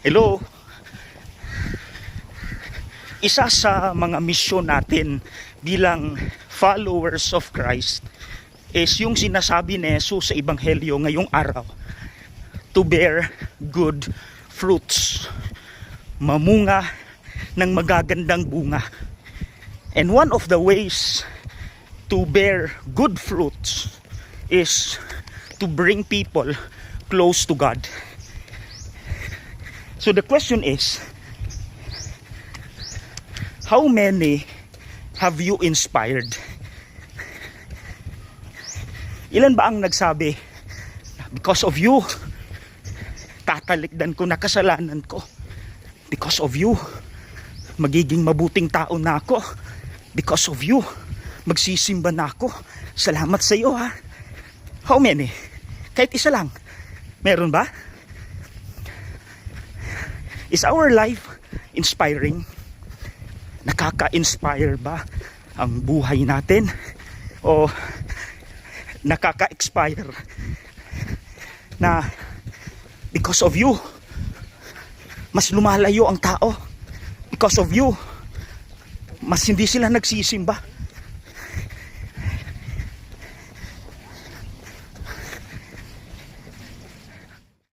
Hello. Isa sa mga misyon natin bilang followers of Christ is yung sinasabi ni Jesus sa Ebanghelyo ngayong araw, to bear good fruits. Mamunga ng magagandang bunga. And one of the ways to bear good fruits is to bring people close to God. So the question is, how many have you inspired? Ilan ba ang nagsabi, because of you, tatalikdan ko na kasalanan ko. Because of you, magiging mabuting tao na ako. Because of you, magsisimba na ako. Salamat sa iyo ha. How many? Kahit isa lang. Meron ba? Is our life inspiring? Nakaka-inspire ba ang buhay natin? O nakaka-expire na because of you, mas lumalayo ang tao? Because of you, mas hindi sila nagsisimba?